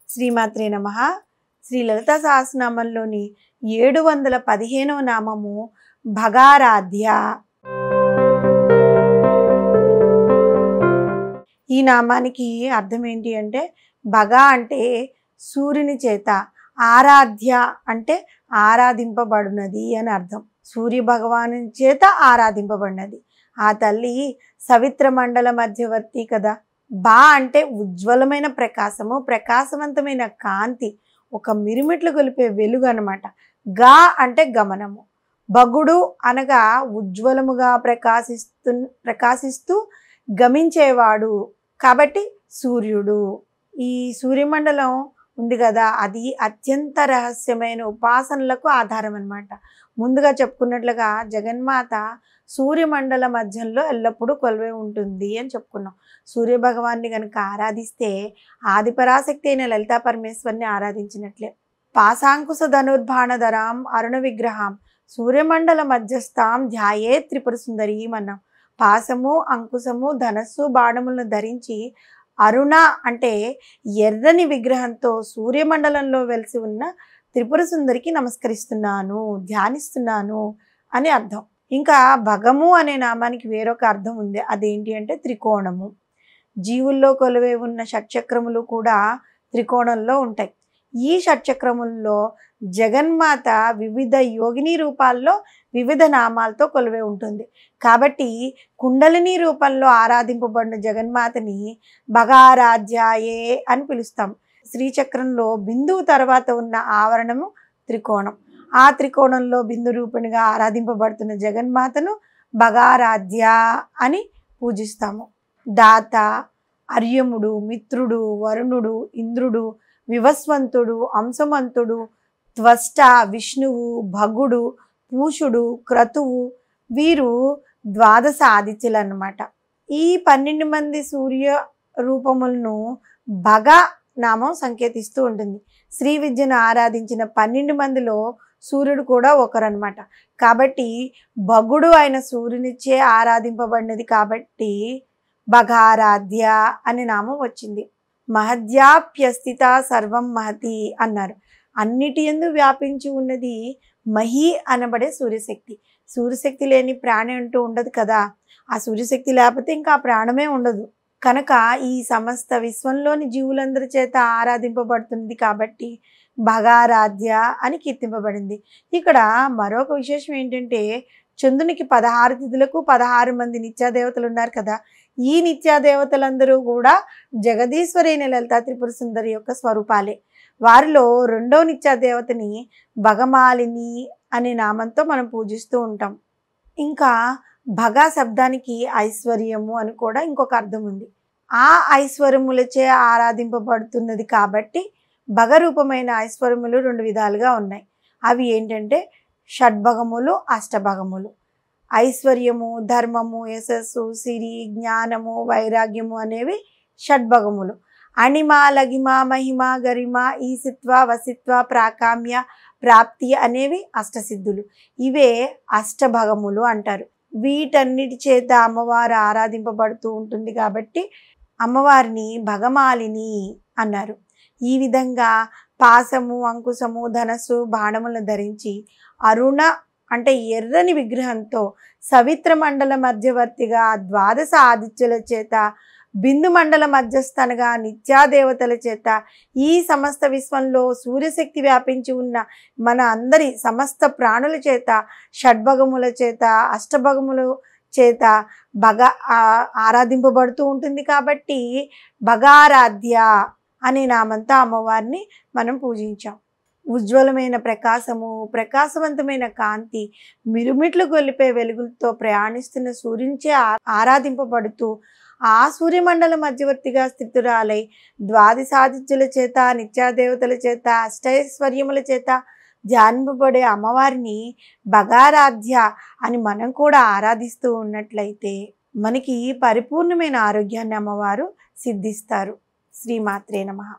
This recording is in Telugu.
శ్రీమాత్రే నమః. శ్రీ లలితా సహస్రనామంలోని 715వ నామము భగారాధ్య. ఈ నామానికి అర్థం ఏంటి అంటే, భగ అంటే సూర్యుని చేత, ఆరాధ్య అంటే ఆరాధింపబడినది అని అర్థం. సూర్య భగవాను చేత ఆరాధింపబడినది. ఆ తల్లి సవిత్ర మండల మధ్యవర్తి కదా. బా అంటే ఉజ్వలమైన ప్రకాశము, ప్రకాశవంతమైన కాంతి, ఒక మిరుమిట్లు గొలిపే వెలుగు అనమాట. గా అంటే గమనము. భగుడు అనగా ఉజ్వలముగా ప్రకాశిస్తూ గమించేవాడు కాబట్టి సూర్యుడు. ఈ సూర్యమండలం ఉంది కదా, అది అత్యంత రహస్యమైన ఉపాసనలకు ఆధారం అన్నమాట. ముందుగా చెప్పుకున్నట్లుగా జగన్మాత సూర్యమండల మధ్యంలో ఎల్లప్పుడూ కొలువై ఉంటుంది అని చెప్పుకున్నాం. సూర్య భగవాన్ని కనుక ఆరాధిస్తే ఆదిపరాశక్తి అయిన లలితా పరమేశ్వరిని ఆరాధించినట్లే. పాశాంకుశ ధనుర్బాణధరాం అరుణ విగ్రహం సూర్యమండల మధ్యస్థాం ధ్యాయే త్రిపుర సుందరీం అన్నాం. పాశము, అంకుశము, ధనస్సు, బాణములను ధరించి అరుణ అంటే ఎర్రని విగ్రహంతో సూర్యమండలంలో వెలిసి ఉన్న త్రిపుర సుందరికి నమస్కరిస్తున్నాను, ధ్యానిస్తున్నాను అని అర్థం. ఇంకా భగము అనే నామానికి వేరొక అర్థం ఉంది. అదేంటి అంటే త్రికోణము. జీవుల్లో కొలువై ఉన్న షట్చక్రములు కూడా త్రికోణంలో ఉంటాయి. ఈ షట్చక్రముల్లో జగన్మాత వివిధ యోగిని రూపాల్లో వివిధ నామాలతో కొలువై ఉంటుంది. కాబట్టి కుండలిని రూపంలో ఆరాధింపబడిన జగన్మాతని భగారాధ్యాయే అని పిలుస్తాం. శ్రీచక్రంలో బిందువు తర్వాత ఉన్న ఆవరణము త్రికోణం. ఆ త్రికోణంలో బిందు రూపిణిగా ఆరాధింపబడుతున్న జగన్మాతను భగారాధ్య అని పూజిస్తాము. దాత, అర్యముడు, మిత్రుడు, వరుణుడు, ఇంద్రుడు, వివస్వంతుడు, అంశమంతుడు, త్వష్ట, విష్ణువు, భగుడు, పూషుడు, క్రతువు, వీరు ద్వాదశ ఆదిత్యులు అన్నమాట. ఈ 12 మంది సూర్య రూపములను భగ నామం సంకేతిస్తూ ఉంటుంది. శ్రీ విద్యను ఆరాధించిన 12 మందిలో సూర్యుడు కూడా ఒకరన్నమాట. కాబట్టి భగుడు అయిన సూర్యునిచ్చే ఆరాధింపబడినది కాబట్టి భగారాధ్య అనే నామం వచ్చింది. మహద్యాప్యస్థిత సర్వం మహతి అన్నారు. అన్నిటి యందు వ్యాపించి ఉన్నది మహి అనబడే సూర్యశక్తి. సూర్యశక్తి లేని ప్రాణి అంటూ ఉండదు కదా. ఆ సూర్యశక్తి లేకపోతే ఇంకా ఆ ప్రాణమే ఉండదు. కనుక ఈ సమస్త విశ్వంలోని జీవులందరి చేత ఆరాధింపబడుతుంది కాబట్టి భగారాధ్య అని కీర్తింపబడింది. ఇక్కడ మరొక విశేషం ఏంటంటే, చంద్రునికి 16 తిథులకు 16 మంది నిత్యాదేవతలు ఉన్నారు కదా. ఈ నిత్యాదేవతలందరూ కూడా జగదీశ్వరి అయిన లలితా త్రిపుర సుందరి యొక్క స్వరూపాలే. వారిలో రెండో నిత్యాదేవతని భగమాలిని అనే నామంతో మనం పూజిస్తూ ఉంటాం. ఇంకా భగ శబ్దానికి ఐశ్వర్యము అని కూడా ఇంకొక అర్థం ఉంది. ఆ ఐశ్వర్యములచే ఆరాధింపబడుతున్నది కాబట్టి భగ రూపమైన ఐశ్వర్యములు 2 విధాలుగా ఉన్నాయి. అవి ఏంటంటే షడ్భగములు, అష్టభగములు. ఐశ్వర్యము, ధర్మము, యశస్సు, సిరి, జ్ఞానము, వైరాగ్యము అనేవి షడ్భగములు. అణిమ, లగిమ, మహిమ, గరిమ, ఈసిత్వ, వసిత్వ, ప్రాకామ్య, ప్రాప్తి అనేవి అష్టసిద్ధులు. ఇవే అష్టభగములు అంటారు. వీటన్నిటి చేత అమ్మవారు ఆరాధింపబడుతూ ఉంటుంది కాబట్టి అమ్మవారిని భగమాలిని అన్నారు. ఈ విధంగా పాశము, అంకుశము, ధనస్సు, బాణములను ధరించి అరుణ అంటే ఎర్రని విగ్రహంతో సవిత్ర మండల మధ్యవర్తిగా ద్వాదశ ఆదిత్యుల చేత, బిందు మండల మధ్యస్థనగా నిత్యాదేవతల చేత, ఈ సమస్త విశ్వంలో సూర్యశక్తి వ్యాపించి ఉన్న మన అందరి సమస్త ప్రాణుల చేత, షడ్భగముల చేత, అష్టభగముల చేత ఆరాధింపబడుతూ ఉంటుంది కాబట్టి భగారాధ్య అనే నామంతో అమ్మవారిని మనం పూజించాం. ఉజ్వలమైన ప్రకాశము, ప్రకాశవంతమైన కాంతి, మిరుమిట్లు గొలిపే వెలుగులతో ప్రయాణిస్తున్న సూర్యునిచే ఆరాధింపబడుతూ ఆ సూర్యమండల మధ్యవర్తిగా స్థితురాలై ద్వాదశాదిత్యుల చేత, నిత్యాదేవతల చేత, అష్టైశ్వర్యముల చేత ధ్యానింపబడే అమ్మవారిని భగారాధ్య అని మనం కూడా ఆరాధిస్తూ ఉన్నట్లయితే మనకి పరిపూర్ణమైన ఆరోగ్యాన్ని అమ్మవారు సిద్ధిస్తారు. శ్రీమాత్రే నమః.